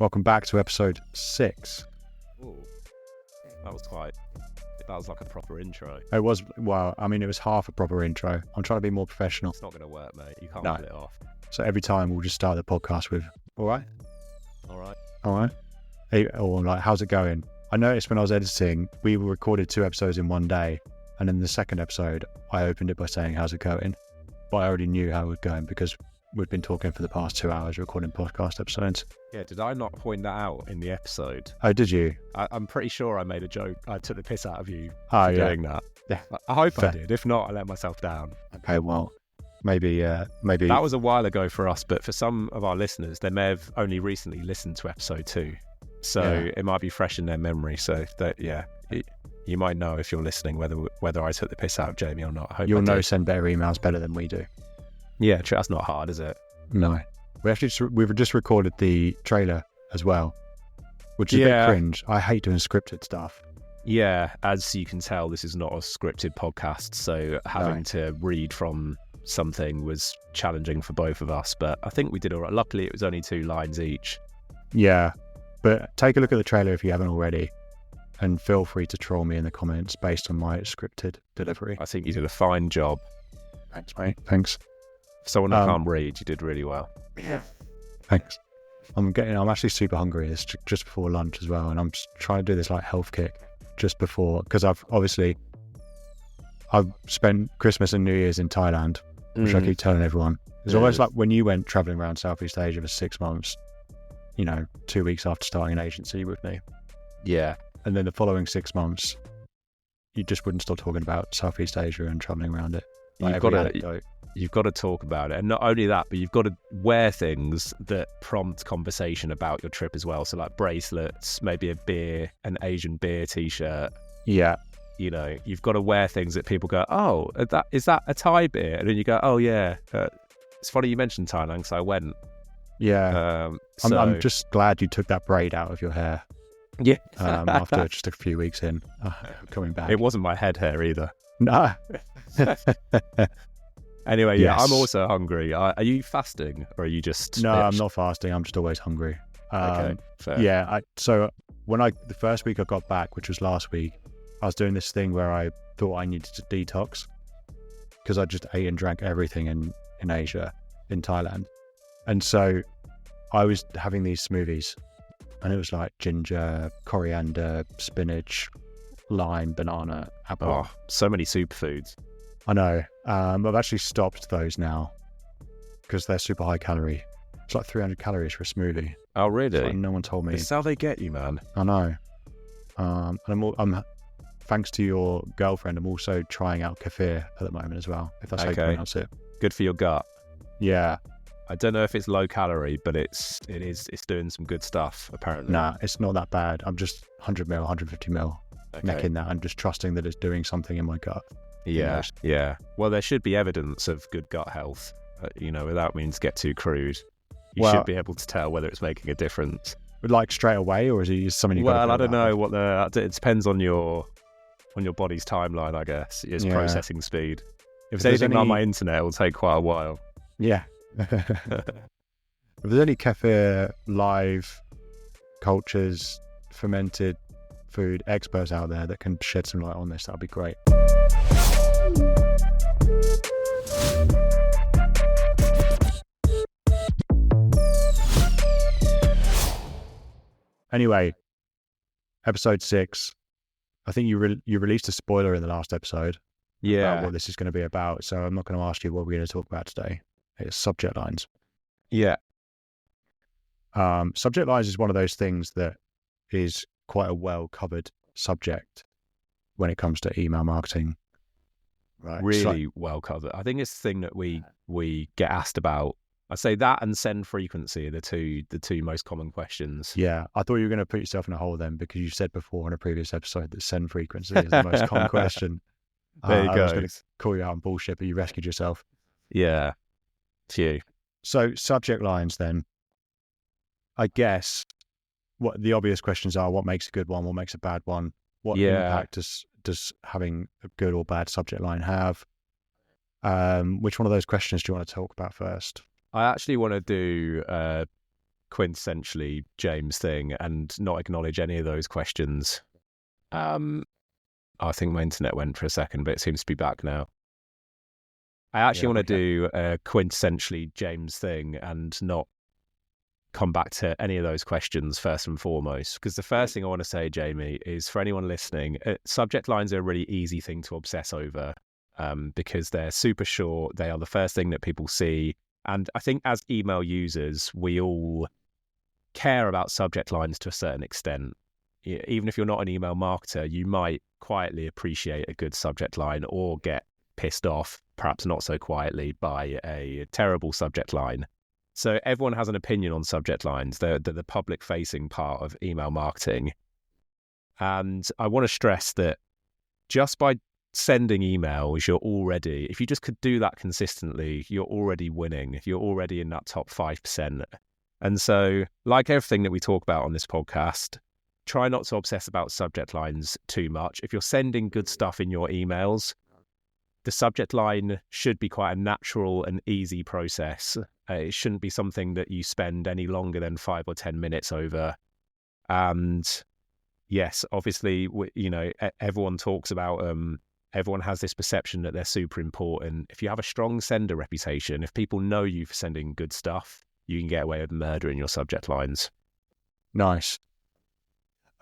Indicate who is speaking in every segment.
Speaker 1: Welcome back to episode 6.
Speaker 2: Ooh, that was like a proper intro.
Speaker 1: It was, well, I mean, it was half a proper intro. I'm trying to be more professional.
Speaker 2: It's not going to work, mate. You can't
Speaker 1: No.
Speaker 2: pull it off.
Speaker 1: So every time we'll just start the podcast with, all right?
Speaker 2: All right.
Speaker 1: All right? Hey, or like, how's it going? I noticed when I was editing, we recorded 2 episodes in one day. And in the second episode, I opened it by saying, how's it going? But I already knew how it was going because we've been talking for the past 2 hours recording podcast episodes.
Speaker 2: Yeah, did I not point that out in the episode?
Speaker 1: Oh, did you?
Speaker 2: I'm pretty sure I made a joke. I took the piss out of you
Speaker 1: Oh,
Speaker 2: for
Speaker 1: yeah.
Speaker 2: doing that.
Speaker 1: Yeah.
Speaker 2: I hope
Speaker 1: Fair.
Speaker 2: I did. If not, I let myself down.
Speaker 1: Okay, well, maybe.
Speaker 2: That was a while ago for us, but for some of our listeners, they may have only recently listened to episode 2. So
Speaker 1: Yeah.
Speaker 2: it might be fresh in their memory. So that, yeah, you might know if you're listening whether I took the piss out of Jamie or not. I hope
Speaker 1: You'll
Speaker 2: I
Speaker 1: know
Speaker 2: did.
Speaker 1: send better emails better than we do.
Speaker 2: Yeah, that's not hard, is it?
Speaker 1: No. We've just recorded the trailer as well, which is a
Speaker 2: Yeah.
Speaker 1: bit cringe. I hate doing scripted stuff.
Speaker 2: Yeah, as you can tell, this is not a scripted podcast, so having
Speaker 1: No.
Speaker 2: to read from something was challenging for both of us, but I think we did all right. Luckily, it was only 2 lines each.
Speaker 1: Yeah, but take a look at the trailer if you haven't already, and feel free to troll me in the comments based on my scripted delivery.
Speaker 2: I think you did a fine job.
Speaker 1: Thanks, mate. Thanks.
Speaker 2: For someone that
Speaker 1: Um,
Speaker 2: can't read, you did really well.
Speaker 1: Thanks. I'm actually super hungry. It's just before lunch as well, and I'm just trying to do this like health kick just before, because I've spent Christmas and New Year's in Thailand, which I keep telling everyone. It's almost like when you went traveling around Southeast Asia for 6 months, 2 weeks after starting an agency with me.
Speaker 2: Yeah.
Speaker 1: And then the following 6 months, you just wouldn't stop talking about Southeast Asia and traveling around it. Like
Speaker 2: You've got to talk about it, and not only that, but you've got to wear things that prompt conversation about your trip as well. So like bracelets, maybe an Asian beer t-shirt.
Speaker 1: Yeah.
Speaker 2: You've got to wear things that people go, oh, is that a Thai beer? And then you go, oh yeah. It's funny you mentioned Thailand because I went.
Speaker 1: Yeah. I'm just glad you took that braid out of your hair.
Speaker 2: Yeah.
Speaker 1: After just a few weeks in coming back.
Speaker 2: It wasn't my head hair either.
Speaker 1: No.
Speaker 2: Anyway, yeah,
Speaker 1: Yes.
Speaker 2: I'm also hungry. Are you fasting or are you just...
Speaker 1: No, I'm not fasting. I'm just always hungry.
Speaker 2: Okay, fair.
Speaker 1: Yeah. So the first week I got back, which was last week, I was doing this thing where I thought I needed to detox because I just ate and drank everything in Asia, in Thailand. And so I was having these smoothies, and it was like ginger, coriander, spinach, lime, banana, apple.
Speaker 2: Oh, so many superfoods.
Speaker 1: I know. I've actually stopped those now because they're super high calorie. It's like 300 calories for a smoothie.
Speaker 2: Oh,
Speaker 1: It's
Speaker 2: really?
Speaker 1: like no one told me.
Speaker 2: This is how they get you, man.
Speaker 1: I know. And I'm thanks to your girlfriend, I'm also trying out kefir at the moment as well, if that's how you
Speaker 2: Okay.
Speaker 1: pronounce it.
Speaker 2: Good for your gut.
Speaker 1: Yeah.
Speaker 2: I don't know if it's low calorie, but it's doing some good stuff, apparently.
Speaker 1: Nah, it's not that bad. I'm just 100 mil, 150 mil
Speaker 2: Okay.
Speaker 1: necking that. I'm just trusting that it's doing something in my gut.
Speaker 2: Yeah, yeah. Well, there should be evidence of good gut health, without means to get too crude. You
Speaker 1: Well-
Speaker 2: should be able to tell whether it's making a difference.
Speaker 1: Like straight away, or is it something you got to
Speaker 2: Well, I
Speaker 1: build
Speaker 2: don't
Speaker 1: up
Speaker 2: know
Speaker 1: with?
Speaker 2: it depends on your body's timeline, I guess. Its
Speaker 1: Yeah.
Speaker 2: processing speed. If it's
Speaker 1: there's
Speaker 2: anything on
Speaker 1: any-
Speaker 2: my internet, it will take quite a while.
Speaker 1: Yeah. If there's any kefir live cultures, fermented food experts out there that can shed some light on this, that'd be great. Anyway, episode 6. I think you released a spoiler in the last episode about
Speaker 2: Yeah,
Speaker 1: what this is going to be about, so I'm not going to ask you what we're going to talk about today. It's subject lines.
Speaker 2: yeah,
Speaker 1: Subject lines is one of those things that is quite a well-covered subject when it comes to email marketing. Right? It's
Speaker 2: really well covered. I think it's the thing that we get asked about. I say that and send frequency are the two most common questions.
Speaker 1: yeah, I thought you were going to put yourself in a hole then because you said before in a previous episode that send frequency is the most common question.
Speaker 2: There you
Speaker 1: I was
Speaker 2: go.
Speaker 1: going to call you out on bullshit, but you rescued yourself.
Speaker 2: Yeah, few.
Speaker 1: So subject lines then, I guess what the obvious questions are: what makes a good one? What makes a bad one? What
Speaker 2: Yeah.
Speaker 1: impact does having a good or bad subject line have? Which one of those questions do you want to talk about first?
Speaker 2: I actually want to do quintessentially James thing and not acknowledge any of those questions. I think my internet went for a second, but it seems to be back now. I actually want to do a quintessentially James thing and not come back to any of those questions first and foremost. Because the first thing I want to say, Jamie, is for anyone listening, subject lines are a really easy thing to obsess over because they're super short. They are the first thing that people see. And I think as email users, we all care about subject lines to a certain extent. Even if you're not an email marketer, you might quietly appreciate a good subject line or get pissed off, perhaps not so quietly, by a terrible subject line. So everyone has an opinion on subject lines. They're the public-facing part of email marketing. And I want to stress that just by sending emails, you're already, if you just could do that consistently, you're already winning. You're already in that top 5%. And so, like everything that we talk about on this podcast, try not to obsess about subject lines too much. If you're sending good stuff in your emails, the subject line should be quite a natural and easy process. It shouldn't be something that you spend any longer than 5 or 10 minutes over. And yes, obviously, everyone talks about, everyone has this perception that they're super important. If you have a strong sender reputation, if people know you for sending good stuff, you can get away with murdering your subject lines.
Speaker 1: Nice.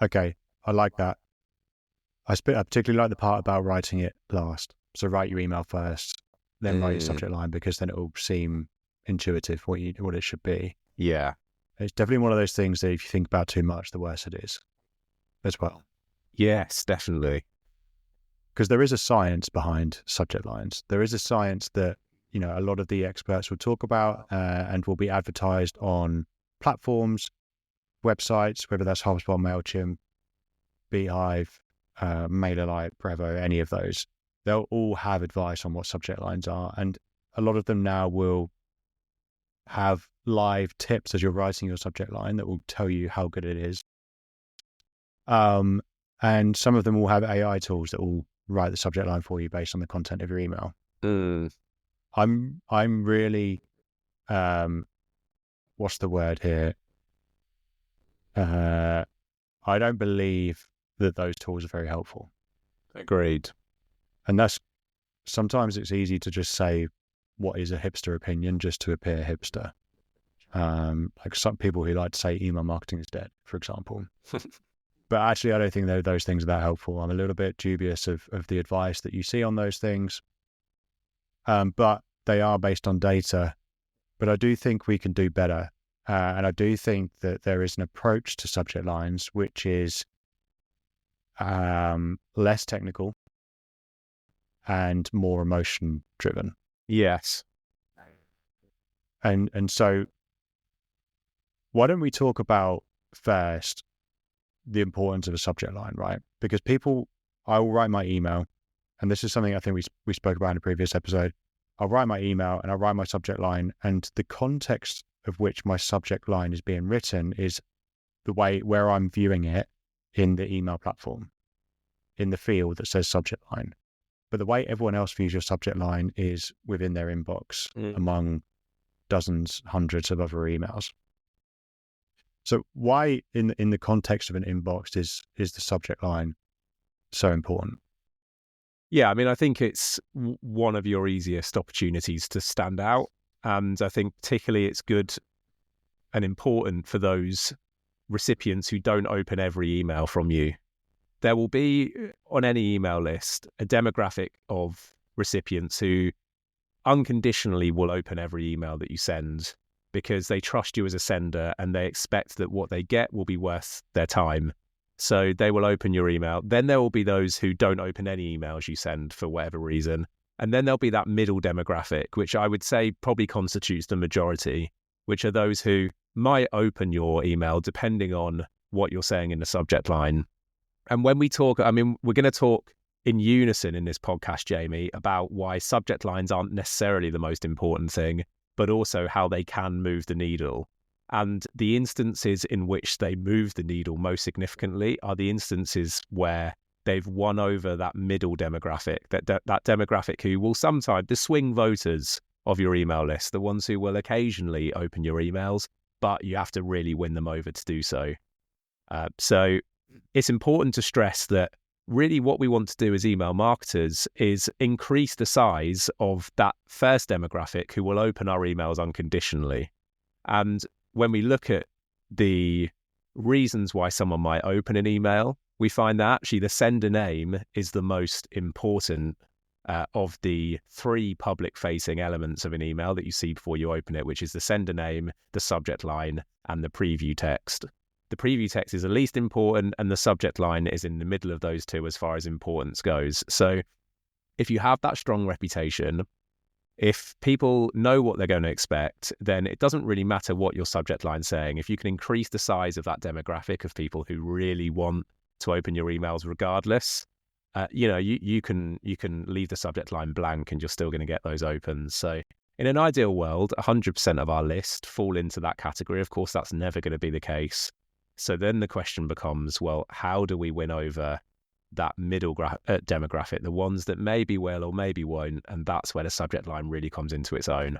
Speaker 1: Okay, I like that. I particularly like the part about writing it last. So write your email first, then write your subject line, because then it will seem intuitive what it should be.
Speaker 2: Yeah.
Speaker 1: It's definitely one of those things that if you think about too much, the worse it is as well.
Speaker 2: Yes, definitely.
Speaker 1: Because there is a science behind subject lines. There is a science that, a lot of the experts will talk about and will be advertised on platforms, websites, whether that's HubSpot, MailChimp, Beehive, MailerLite, Brevo, any of those. They'll all have advice on what subject lines are. And a lot of them now will have live tips as you're writing your subject line that will tell you how good it is. And some of them will have AI tools that will write the subject line for you based on the content of your email. I'm really, what's the word here? I don't believe that those tools are very helpful.
Speaker 2: Agreed.
Speaker 1: And that's, sometimes it's easy to just say what is a hipster opinion just to appear hipster. Like some people who like to say email marketing is dead, for example. But actually, I don't think those things are that helpful. I'm a little bit dubious of the advice that you see on those things. But they are based on data. But I do think we can do better. And I do think that there is an approach to subject lines which is less technical and more emotion driven.
Speaker 2: Yes.
Speaker 1: And so why don't we talk about first the importance of a subject line, right? Because I will write my email, and this is something I think we spoke about in a previous episode. I'll write my email and I'll write my subject line, and the context of which my subject line is being written is the way where I'm viewing it in the email platform, in the field that says subject line. But the way everyone else views your subject line is within their inbox among dozens, hundreds of other emails. So why in the context of an inbox is the subject line so important?
Speaker 2: Yeah, I mean, I think it's one of your easiest opportunities to stand out. And I think particularly it's good and important for those recipients who don't open every email from you. There will be on any email list a demographic of recipients who unconditionally will open every email that you send because they trust you as a sender and they expect that what they get will be worth their time. So they will open your email. Then there will be those who don't open any emails you send for whatever reason. And then there'll be that middle demographic, which I would say probably constitutes the majority, which are those who might open your email depending on what you're saying in the subject line. And when we talk, I mean, we're going to talk in unison in this podcast, Jamie, about why subject lines aren't necessarily the most important thing, but also how they can move the needle. And the instances in which they move the needle most significantly are the instances where they've won over that middle demographic, that demographic who will sometimes, the swing voters of your email list, the ones who will occasionally open your emails, but you have to really win them over to do so. So it's important to stress that really what we want to do as email marketers is increase the size of that first demographic who will open our emails unconditionally. And when we look at the reasons why someone might open an email, we find that actually the sender name is the most important of the 3 public-facing elements of an email that you see before you open it, which is the sender name, the subject line, and the preview text. The preview text is the least important, and the subject line is in the middle of those two as far as importance goes. So if you have that strong reputation, if people know what they're going to expect, then it doesn't really matter what your subject line's saying. If you can increase the size of that demographic of people who really want to open your emails regardless, you can leave the subject line blank and you're still going to get those opens. So in an ideal world, 100% of our list fall into that category. Of course, that's never going to be the case. So then the question becomes, well, how do we win over that middle demographic, the ones that maybe will or maybe won't? And that's where the subject line really comes into its own.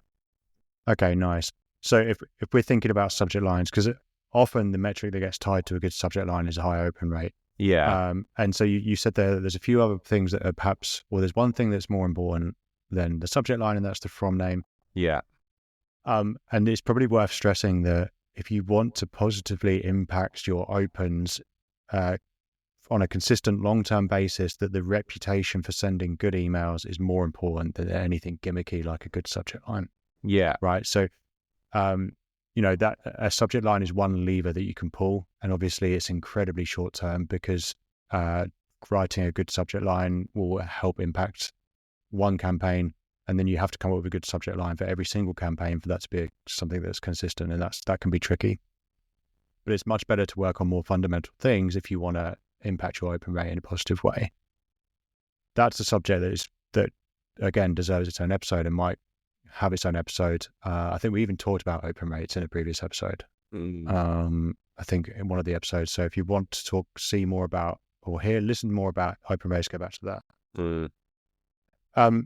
Speaker 1: Okay, nice. So if we're thinking about subject lines, because often the metric that gets tied to a good subject line is a high open rate.
Speaker 2: Yeah.
Speaker 1: And so you said there's a few other things that are perhaps, well, there's one thing that's more important than the subject line, and that's the from name.
Speaker 2: Yeah.
Speaker 1: And it's probably worth stressing that if you want to positively impact your opens on a consistent long-term basis, that the reputation for sending good emails is more important than anything gimmicky like a good subject line.
Speaker 2: Yeah.
Speaker 1: Right. So, that a subject line is one lever that you can pull. And obviously it's incredibly short-term because writing a good subject line will help impact one campaign. And then you have to come up with a good subject line for every single campaign for that to be something that's consistent, and that can be tricky. But it's much better to work on more fundamental things if you want to impact your open rate in a positive way. That's a subject that again deserves its own episode and might have its own episode. I think we even talked about open rates in a previous episode. I think in one of the episodes. So if you want to see more about or listen more about open rates, go back to that.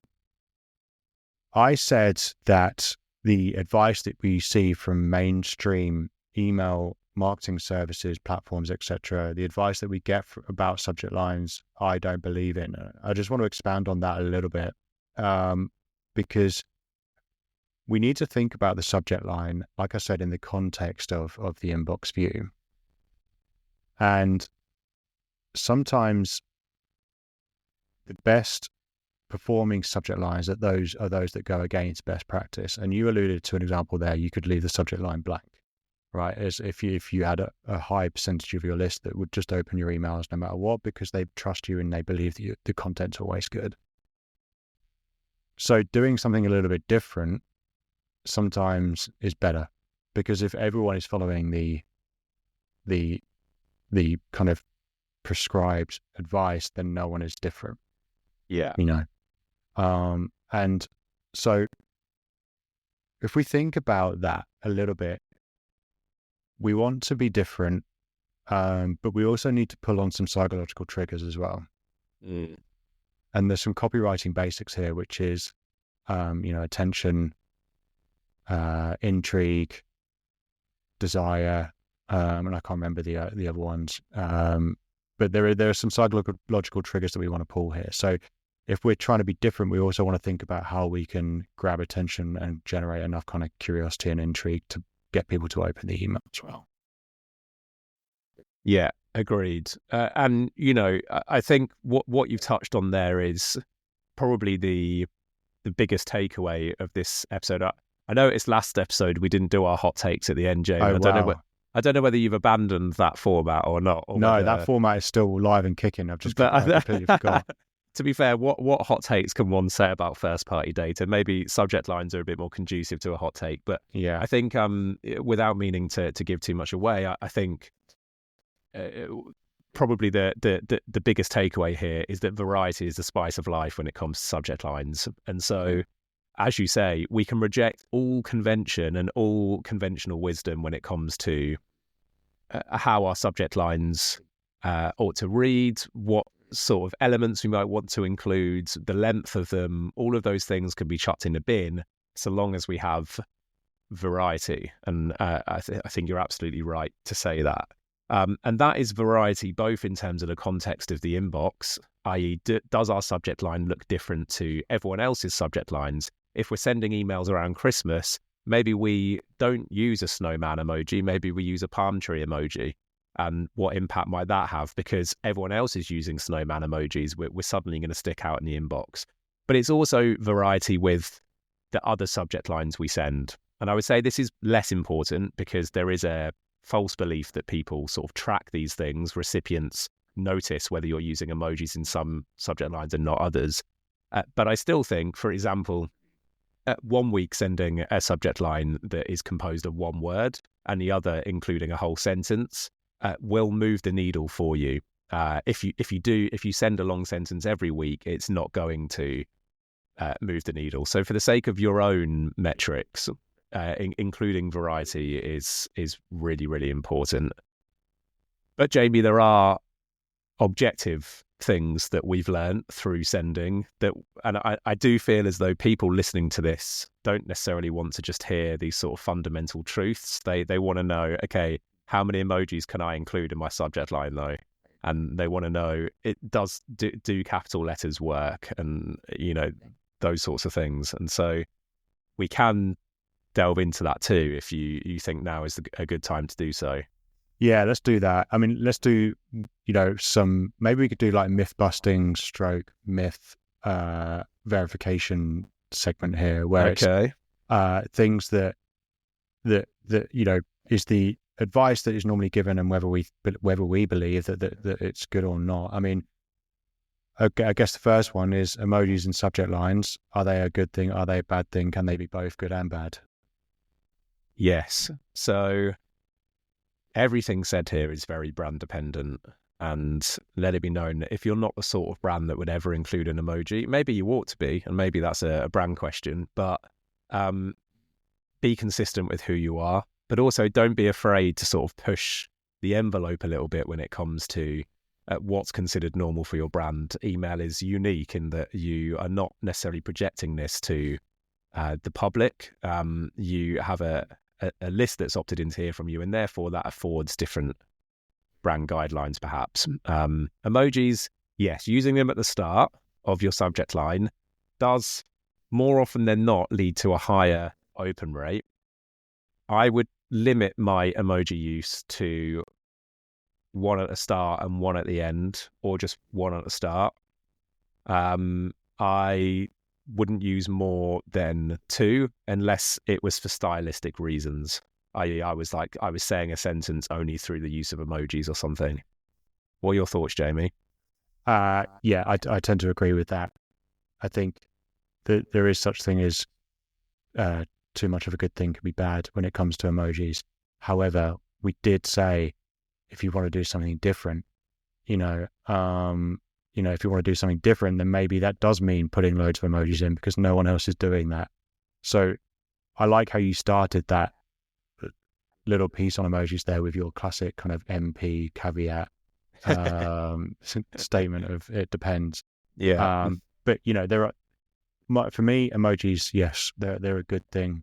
Speaker 1: I said that the advice that we see from mainstream email marketing services, platforms, etc., the advice that we get about subject lines, I don't believe in. I just want to expand on that a little bit because we need to think about the subject line, like I said, in the context of the inbox view. And sometimes the best performing subject lines are those that go against best practice. And you alluded to an example there. You could leave the subject line blank, right? As if you had a high percentage of your list that would just open your emails no matter what, because they trust you and they believe that the content's always good. So doing something a little bit different sometimes is better, because if everyone is following the kind of prescribed advice, then no one is different.
Speaker 2: Yeah.
Speaker 1: And so if we think about that a little bit, we want to be different, but we also need to pull on some psychological triggers as well. And there's some copywriting basics here, which is, attention, intrigue, desire, and I can't remember the other ones. But there are some psychological triggers that we want to pull here. So if we're trying to be different, we also want to think about how we can grab attention and generate enough kind of curiosity and intrigue to get people to open the email as well.
Speaker 2: Yeah, agreed. And, I think what you've touched on there is probably the biggest takeaway of this episode. I know it's last episode we didn't do our hot takes at the end, James. I don't know whether you've abandoned that format or not.
Speaker 1: That format is still live and kicking. I've just completely forgot.
Speaker 2: To be fair, what hot takes can one say about first-party data? Maybe subject lines are a bit more conducive to a hot take, but yeah, I think without meaning to give too much away, I think probably the biggest takeaway here is that variety is the spice of life when it comes to subject lines. And so, as you say, we can reject all convention and all conventional wisdom when it comes to how our subject lines ought to read, what sort of elements we might want to include, the length of them. All of those things can be chucked in the bin so long as we have variety. And I think you're absolutely right to say that. And that is variety both in terms of the context of the inbox, i.e. does our subject line look different to everyone else's subject lines? If we're sending emails around Christmas, maybe we don't use a snowman emoji, maybe we use a palm tree emoji. And what impact might that have? Because everyone else is using snowman emojis, we're suddenly going to stick out in the inbox. But it's also variety with the other subject lines we send. And I would say this is less important because there is a false belief that people sort of track these things. Recipients notice whether you're using emojis in some subject lines and not others. But I still think, for example, 1 week sending a subject line that is composed of one word and the other including a whole sentence will move the needle for you. If you send a long sentence every week, it's not going to move the needle. So for the sake of your own metrics, including variety is really, really important. But Jamie, there are objective things that we've learned through sending that, and I do feel as though people listening to this don't necessarily want to just hear these sort of fundamental truths. They want to know, okay, how many emojis can I include in my subject line though? And they want to know, do capital letters work, and those sorts of things. And so we can delve into that too if you think now is a good time to do so.
Speaker 1: Yeah, let's do that. I mean, let's do, maybe we could do like myth busting stroke myth verification segment here, where it's things that is the advice that is normally given, and whether we believe that it's good or not. I mean, I guess the first one is emojis and subject lines. Are they a good thing? Are they a bad thing? Can they be both good and bad?
Speaker 2: Yes. So everything said here is very brand dependent, and let it be known that if you're not the sort of brand that would ever include an emoji, maybe you ought to be, and maybe that's a brand question, but be consistent with who you are, but also don't be afraid to sort of push the envelope a little bit when it comes to what's considered normal for your brand. Email is unique in that you are not necessarily projecting this to the public. You have a list that's opted into hear from you, and therefore that affords different brand guidelines perhaps. Emojis, yes, using them at the start of your subject line does more often than not lead to a higher open rate. I would limit my emoji use to one at the start and one at the end, or just one at the start. I wouldn't use more than two unless it was for stylistic reasons. I was saying a sentence only through the use of emojis or something. What are your thoughts, Jamie?
Speaker 1: Yeah, I tend to agree with that. I think that there is such thing as too much of a good thing can be bad when it comes to emojis. However, we did say if you want to do something different, if you want to do something different, then maybe that does mean putting loads of emojis in because no one else is doing that. So I like how you started that little piece on emojis there with your classic kind of MP caveat statement of it depends.
Speaker 2: Yeah.
Speaker 1: But there are, for me, emojis, yes, they're a good thing.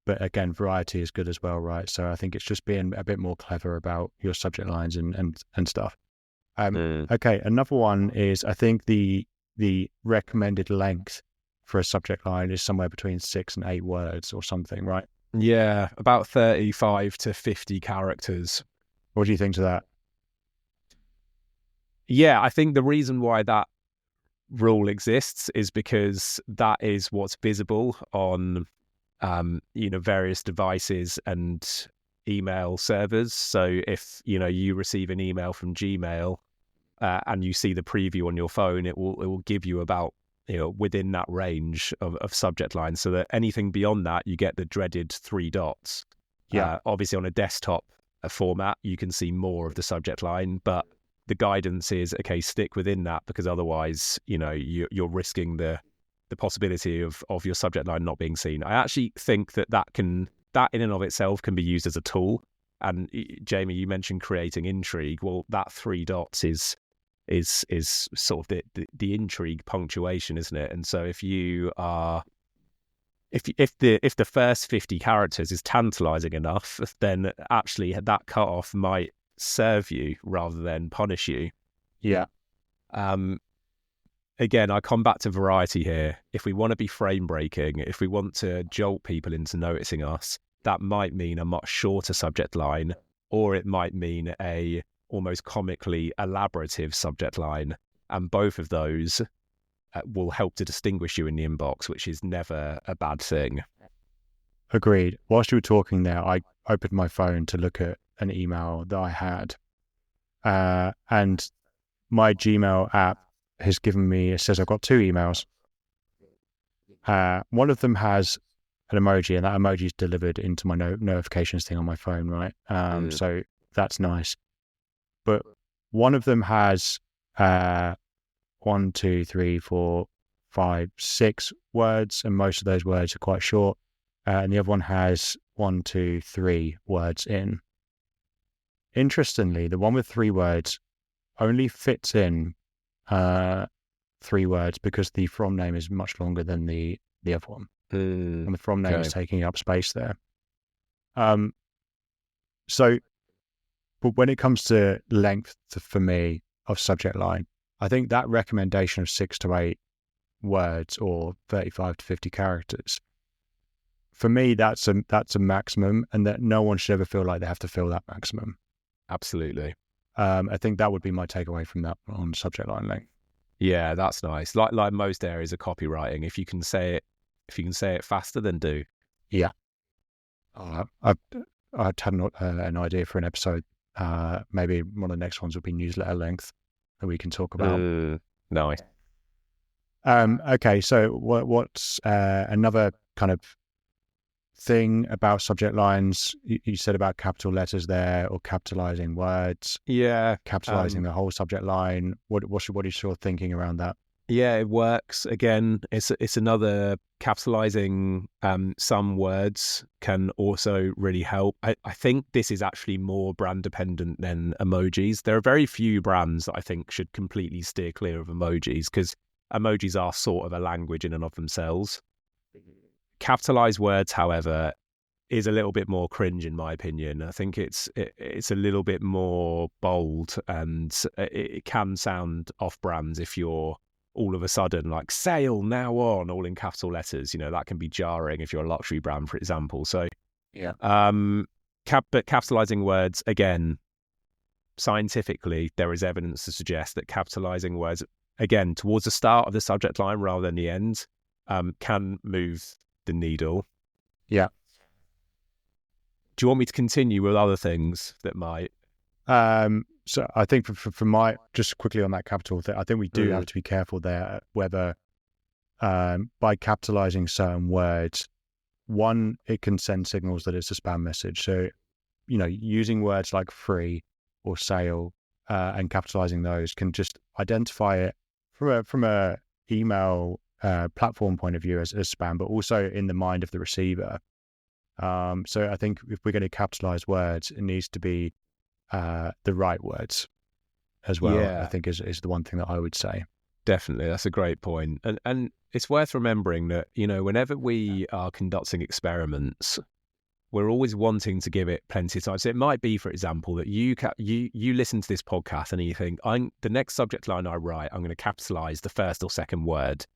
Speaker 1: But again, variety is good as well, right? So I think it's just being a bit more clever about your subject lines and stuff. Okay, another one is, I think the recommended length for a subject line is somewhere between 6 and 8 words or something, right?
Speaker 2: Yeah, about 35 to 50 characters.
Speaker 1: What do you think to that?
Speaker 2: Yeah, I think the reason why that rule exists is because that is what's visible on various devices and email servers. So if you receive an email from Gmail and you see the preview on your phone, it will give you about within that range of subject lines, so that anything beyond that you get the dreaded 3 dots.
Speaker 1: Yeah,
Speaker 2: obviously on a desktop format you can see more of the subject line, but the guidance is, okay, stick within that, because otherwise you're risking the possibility of your subject line not being seen. I actually think that in and of itself can be used as a tool. And Jamie, you mentioned creating intrigue. Well, that 3 dots is sort of the intrigue punctuation, isn't it? And so if you are if the first 50 characters is tantalizing enough, then actually that cutoff might serve you rather than punish you.
Speaker 1: Yeah.
Speaker 2: Again, I come back to variety here. If we want to be frame breaking, if we want to jolt people into noticing us, that might mean a much shorter subject line, or it might mean a almost comically elaborative subject line. And both of those will help to distinguish you in the inbox, which is never a bad thing.
Speaker 1: Agreed. Whilst you were talking there, I opened my phone to look at an email that I had. And my Gmail app has given me, it says I've got 2 emails. One of them has an emoji, and that emoji is delivered into my notifications thing on my phone, right? So that's nice. But one of them has 1, 2, 3, 4, 5, 6 words, and most of those words are quite short. And the other one has 1, 2, 3 words in. Interestingly, the one with 3 words only fits in 3 words because the from name is much longer than the other one. And the from name is taking up space there. So, but when it comes to length for me of subject line, I think that recommendation of 6 to 8 words or 35 to 50 characters, for me, that's a maximum, and that no one should ever feel like they have to fill that maximum.
Speaker 2: Absolutely.
Speaker 1: I think that would be my takeaway from that on subject line length.
Speaker 2: Yeah, that's nice. Like most areas of copywriting, if you can say it faster, then do.
Speaker 1: Yeah. I'd had an idea for an episode. Maybe one of the next ones will be newsletter length that we can talk about.
Speaker 2: Nice.
Speaker 1: Okay, so what's another kind of thing about subject lines? You said about capital letters there, or capitalizing words.
Speaker 2: Yeah,
Speaker 1: capitalizing the whole subject line. What is your thinking around that?
Speaker 2: Yeah, it works. Again, it's another capitalizing some words can also really help. I think this is actually more brand dependent than emojis. There are very few brands that I think should completely steer clear of emojis, because emojis are sort of a language in and of themselves. Capitalized words, however, is a little bit more cringe in my opinion. I think it's a little bit more bold, and it can sound off-brand if you're all of a sudden like sale now on all in capital letters. That can be jarring if you're a luxury brand, for example. So
Speaker 1: yeah,
Speaker 2: but capitalizing words, again, scientifically there is evidence to suggest that capitalizing words, again, towards the start of the subject line rather than the end, can move the needle.
Speaker 1: Yeah.
Speaker 2: Do you want me to continue with other things that might?
Speaker 1: So I think for my, just quickly on that capital thing, I think we do have to be careful there whether by capitalizing certain words, one, it can send signals that it's a spam message. So, using words like free or sale and capitalizing those can just identify it from a email platform point of view as spam, but also in the mind of the receiver. So I think if we're going to capitalize words, it needs to be the right words as well.
Speaker 2: Yeah.
Speaker 1: I think is the one thing that I would say.
Speaker 2: Definitely, that's a great point. And it's worth remembering that, whenever we are conducting experiments, we're always wanting to give it plenty of time. So it might be, for example, that you listen to this podcast and you think, the next subject line I write, I'm going to capitalize the first or second word.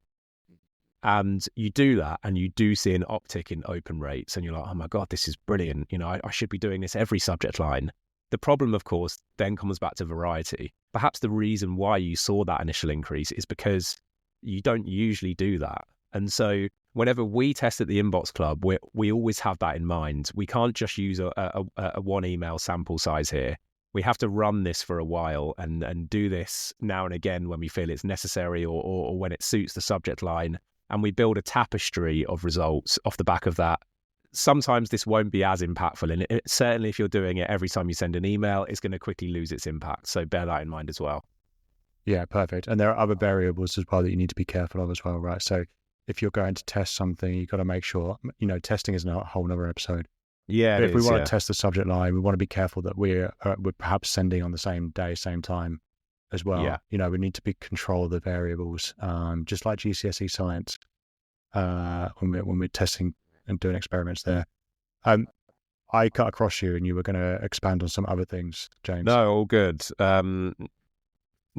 Speaker 2: And you do that, and you do see an uptick in open rates, and you're like, oh my God, this is brilliant. I should be doing this every subject line. The problem, of course, then comes back to variety. Perhaps the reason why you saw that initial increase is because you don't usually do that. And so whenever we test at the Inbox Club, we always have that in mind. We can't just use a one email sample size here. We have to run this for a while and do this now and again when we feel it's necessary or when it suits the subject line. And we build a tapestry of results off the back of that. Sometimes this won't be as impactful. And certainly if you're doing it every time you send an email, it's going to quickly lose its impact. So bear that in mind as well. Yeah,
Speaker 1: perfect. And there are other variables as well that you need to be careful of as well, right? So if you're going to test something, you've got to make sure, testing is a whole nother episode.
Speaker 2: Yeah,
Speaker 1: but if we want to test the subject line, we want to be careful that we're perhaps sending on the same day, same time as well.
Speaker 2: Yeah.
Speaker 1: We need to be control the variables, just like GCSE science. when we're testing and doing experiments there. I cut across you, and you were going to expand on some other things, James.
Speaker 2: No, all good.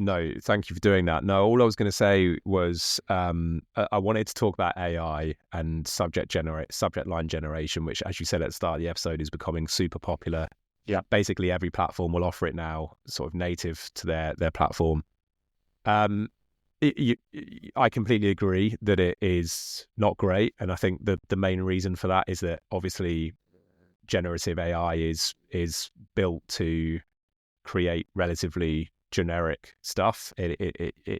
Speaker 2: No, thank you for doing that. No, all I was going to say was I wanted to talk about AI and subject line generation, which, as you said at the start of the episode, is becoming super popular.
Speaker 1: Yeah,
Speaker 2: basically every platform will offer it now, sort of native to their platform. I completely agree that it is not great, and I think that the main reason for that is that obviously generative AI is built to create relatively generic stuff. It's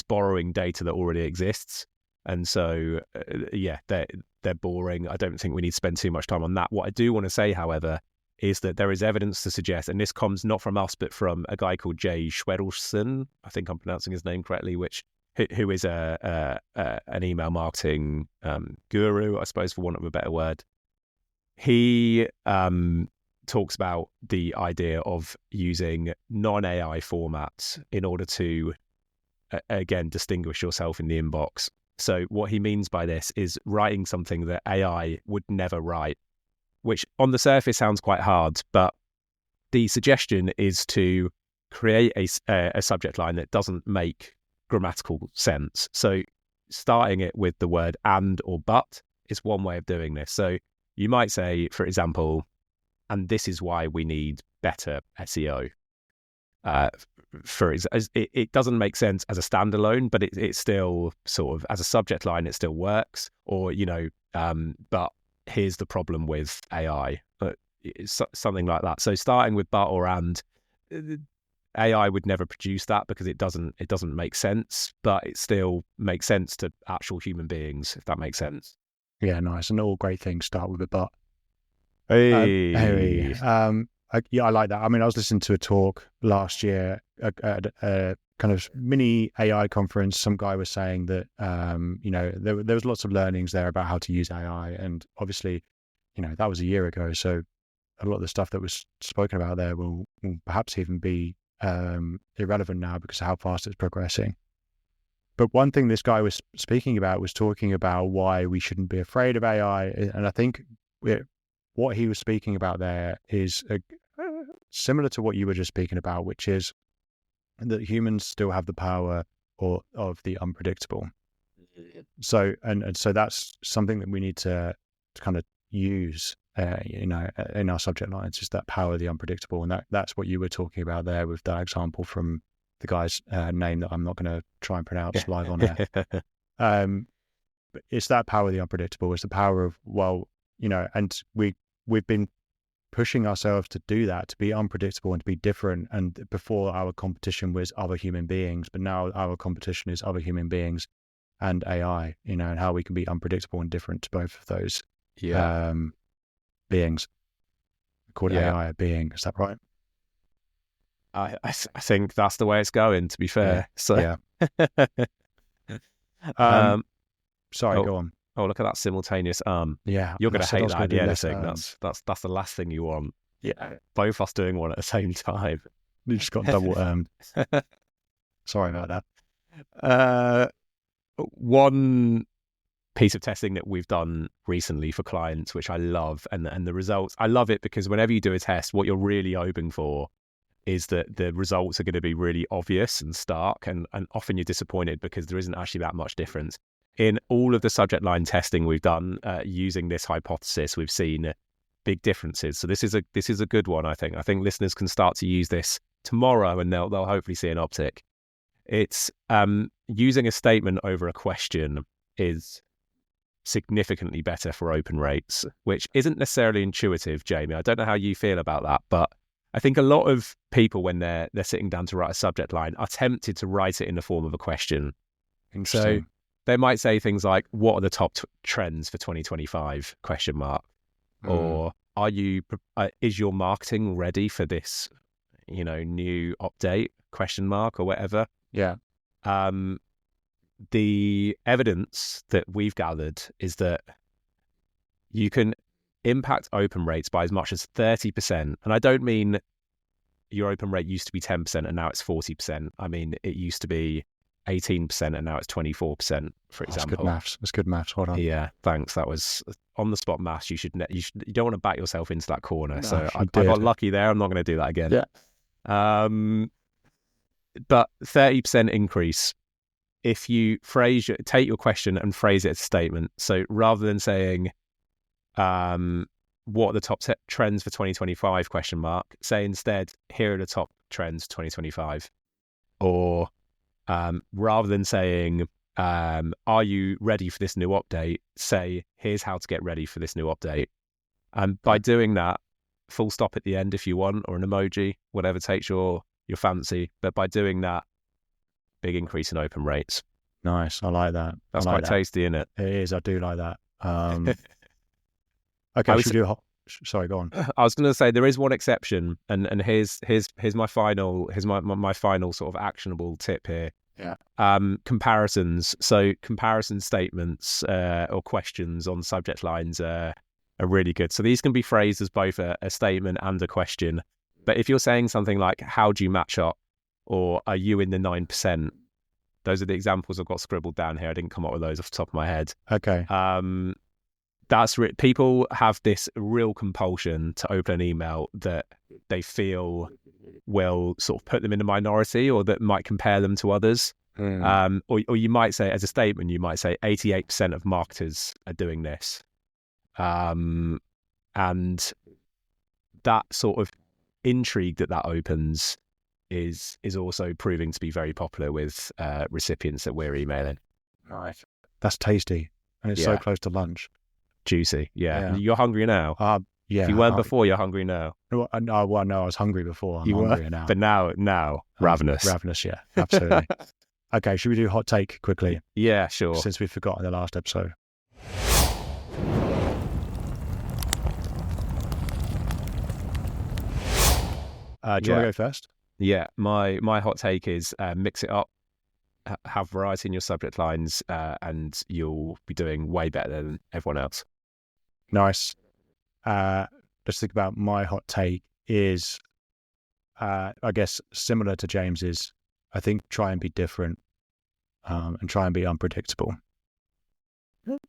Speaker 2: borrowing data that already exists, and so they're boring. I don't think we need to spend too much time on that. What I do want to say, however, is that there is evidence to suggest, and this comes not from us but from a guy called Jay Schwedelson, I think I'm pronouncing his name correctly, who is an email marketing guru, I suppose, for want of a better word. He talks about the idea of using non-AI formats in order to, again, distinguish yourself in the inbox. So what he means by this is writing something that AI would never write, which on the surface sounds quite hard, but the suggestion is to create a subject line that doesn't make grammatical sense. So starting it with the word and or but is one way of doing this. So you might say, for example, and this is why we need better SEO. It doesn't make sense as a standalone, but it's still sort of, as a subject line, it still works. Or, but here's the problem with AI, something like that. So starting with but or and, AI would never produce that because it doesn't make sense, but it still makes sense to actual human beings, if that makes sense.
Speaker 1: Yeah, nice. And all great things start with a but.
Speaker 2: Hey.
Speaker 1: I like that. I mean, I was listening to a talk last year at a kind of mini AI conference. Some guy was saying that, there was lots of learnings there about how to use AI. And obviously, that was a year ago. So a lot of the stuff that was spoken about there will perhaps even be irrelevant now because of how fast it's progressing. But one thing this guy was speaking about was talking about why we shouldn't be afraid of AI. And I think what he was speaking about there is similar to what you were just speaking about, which is that humans still have the power of the unpredictable. So so that's something that we need to kind of use, in our subject lines, is that power of the unpredictable. And that's what you were talking about there with that example from the guy's name that I'm not going to try and pronounce live on air. But it's that power of the unpredictable. It's the power of, and we've been pushing ourselves to do that, to be unpredictable and to be different. And before, our competition was other human beings, but now our competition is other human beings and AI, and how we can be unpredictable and different to both of those beings. Called AI a being, is that right?
Speaker 2: I think that's the way it's going, to be fair.
Speaker 1: Sorry, go on.
Speaker 2: Oh, look at that simultaneous
Speaker 1: Yeah,
Speaker 2: you're going to hate that in the editing. That's the last thing you want.
Speaker 1: Yeah,
Speaker 2: both us doing one at the same time.
Speaker 1: You just got double Sorry about that.
Speaker 2: One piece of testing that we've done recently for clients, which I love, and the results, I love it because whenever you do a test, what you're really hoping for is that the results are going to be really obvious and stark, and often you're disappointed because there isn't actually that much difference. In all of the subject line testing we've done using this hypothesis, we've seen big differences. So this is a good one, I think. I think listeners can start to use this tomorrow, and they'll hopefully see an uptick. It's using a statement over a question is significantly better for open rates, which isn't necessarily intuitive, Jamie. I don't know how you feel about that, but I think a lot of people, when they're sitting down to write a subject line, are tempted to write it in the form of a question. So they might say things like, what are the top trends for 2025? ? Or is your marketing ready for this, new update ? Or whatever.
Speaker 1: Yeah.
Speaker 2: The evidence that we've gathered is that you can impact open rates by as much as 30%. And I don't mean your open rate used to be 10% and now it's 40%. I mean, it used to be 18% and now it's 24%, for example.
Speaker 1: That's good maths. That's good maths. Hold on.
Speaker 2: Yeah, thanks. That was on the spot maths. You don't want to back yourself into that corner.
Speaker 1: No,
Speaker 2: So I
Speaker 1: you
Speaker 2: got
Speaker 1: did.
Speaker 2: lucky there. I'm not going to do that again.
Speaker 1: Yeah.
Speaker 2: But 30% increase. If you take your question and phrase it as a statement. So rather than saying, what are the top trends for 2025 ? Say instead, here are the top trends 2025. Or rather than saying, are you ready for this new update? Say, here's how to get ready for this new update. And by doing that, full stop at the end if you want, or an emoji, whatever takes your fancy. But by doing that, big increase in open rates.
Speaker 1: Nice. I like that.
Speaker 2: That's quite tasty, isn't it?
Speaker 1: It is. I do like that. Okay, should we do sorry, go on.
Speaker 2: I was going to say there is one exception, and here's my final my final sort of actionable tip here.
Speaker 1: Yeah.
Speaker 2: Comparisons. So comparison statements or questions on subject lines are really good. So these can be phrased as both a statement and a question. But if you're saying something like, how do you match up? Or are you in the 9%? Those are the examples I've got scribbled down here. I didn't come up with those off the top of my head.
Speaker 1: Okay.
Speaker 2: People have this real compulsion to open an email that they feel will sort of put them in a minority or that might compare them to others. Or you might say, as a statement, you might say 88% of marketers are doing this. And that sort of intrigue that opens is also proving to be very popular with recipients that we're emailing.
Speaker 1: Nice. That's tasty. And it's so close to lunch.
Speaker 2: Juicy. Yeah. You're hungry now?
Speaker 1: Yeah.
Speaker 2: If you weren't before, you're hungry now.
Speaker 1: No, I was hungry before. I'm hungrier now.
Speaker 2: But now, ravenous.
Speaker 1: Ravenous, yeah. Absolutely. Okay, should we do hot take quickly?
Speaker 2: Yeah, sure.
Speaker 1: Since we forgot in the last episode. Do you want to go first?
Speaker 2: Yeah, my hot take is mix it up, have variety in your subject lines, and you'll be doing way better than everyone else.
Speaker 1: Nice. Let's think about my hot take is, I guess, similar to James's. I think try and be different and try and be unpredictable. I'm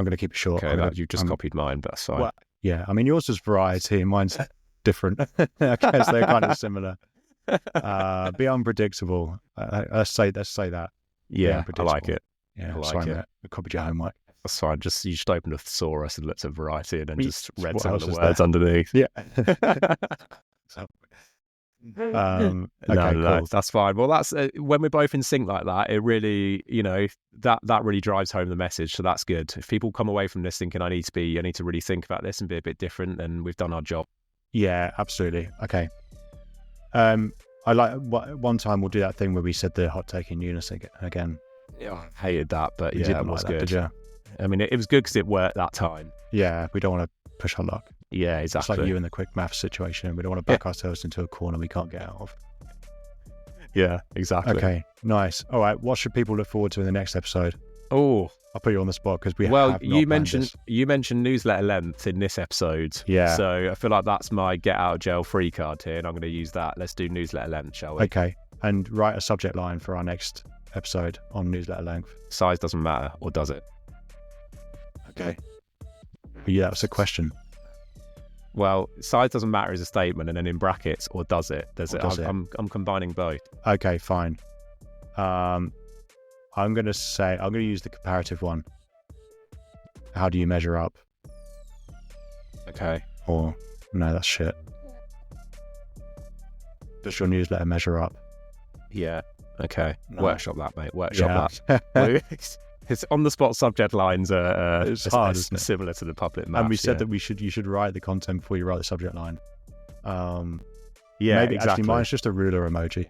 Speaker 1: going to keep it short.
Speaker 2: Okay, you just copied mine, but that's fine.
Speaker 1: Well, yeah, I mean, yours is variety and mine's different. I guess they're kind of similar. Be unpredictable. Let's say that.
Speaker 2: Yeah, I like it.
Speaker 1: Yeah,
Speaker 2: I like
Speaker 1: sorry,
Speaker 2: it.
Speaker 1: mate. I copied your homework.
Speaker 2: That's fine. You just opened a thesaurus and looked at variety and then just read
Speaker 1: What
Speaker 2: some of
Speaker 1: else
Speaker 2: the
Speaker 1: is
Speaker 2: words
Speaker 1: there?
Speaker 2: underneath.
Speaker 1: Yeah. Okay,
Speaker 2: No,
Speaker 1: cool.
Speaker 2: that's fine. Well, that's when we're both in sync like that. It really, that really drives home the message. So that's good. If people come away from this thinking I need to really think about this and be a bit different, then we've done our job.
Speaker 1: Yeah, absolutely. Okay. I like one time we'll do that thing where we said the hot take in unison again.
Speaker 2: Yeah, I hated that, but
Speaker 1: You
Speaker 2: yeah,
Speaker 1: didn't
Speaker 2: it was
Speaker 1: like that,
Speaker 2: good.
Speaker 1: did you?
Speaker 2: I mean, it was good because it worked that time.
Speaker 1: Yeah, we don't want to push our luck.
Speaker 2: Yeah, exactly.
Speaker 1: It's like you in the quick math situation. We don't want to back ourselves into a corner we can't get out of.
Speaker 2: Yeah, exactly.
Speaker 1: Okay, nice. All right, what should people look forward to in the next episode?
Speaker 2: Oh,
Speaker 1: I'll put you on the spot because
Speaker 2: you mentioned newsletter length in this episode.
Speaker 1: Yeah.
Speaker 2: So I feel like that's my get out of jail free card here, and I'm going to use that. Let's do newsletter length, shall we?
Speaker 1: Okay, and write a subject line for our next episode on newsletter length.
Speaker 2: Size doesn't matter, or does it?
Speaker 1: Okay. Yeah, that's a question.
Speaker 2: Well, size doesn't matter as a statement, and then in brackets, or does it? I'm combining both.
Speaker 1: Okay, fine. I'm going to use the comparative one. How do you measure up?
Speaker 2: Okay.
Speaker 1: Or, no, that's shit. Does your newsletter measure up?
Speaker 2: Yeah. Okay.
Speaker 1: No.
Speaker 2: Workshop that, mate. Workshop that. It's on the spot subject lines are
Speaker 1: It's hard, isn't it?
Speaker 2: similar to the public maps.
Speaker 1: And we said that you should write the content before you write the subject line.
Speaker 2: Yeah,
Speaker 1: maybe
Speaker 2: exactly.
Speaker 1: Actually, mine's just a ruler emoji.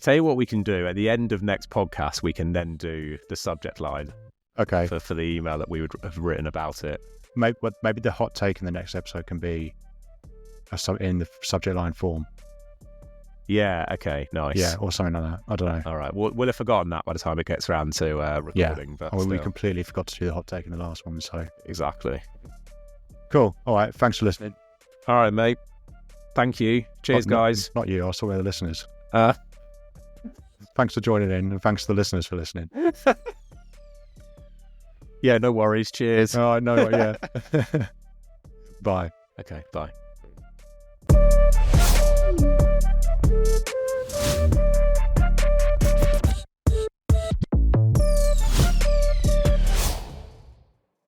Speaker 2: Tell you what we can do at the end of next podcast, we can then do the subject line.
Speaker 1: Okay.
Speaker 2: For the email that we would have written about it.
Speaker 1: Maybe the hot take in the next episode can be in the subject line form.
Speaker 2: Yeah, okay, nice.
Speaker 1: Yeah, or something like that. I don't know.
Speaker 2: All right, we'll have forgotten that by the time it gets around to recording. But
Speaker 1: we completely forgot to do the hot take in the last one, so.
Speaker 2: Exactly.
Speaker 1: Cool. All right, thanks for listening.
Speaker 2: All right, mate. Thank you. Cheers, guys.
Speaker 1: Not you, I saw the listeners. Thanks for joining in, and thanks to the listeners for listening.
Speaker 2: Yeah, no worries. Cheers.
Speaker 1: Oh, no, yeah. Bye.
Speaker 2: Okay, bye.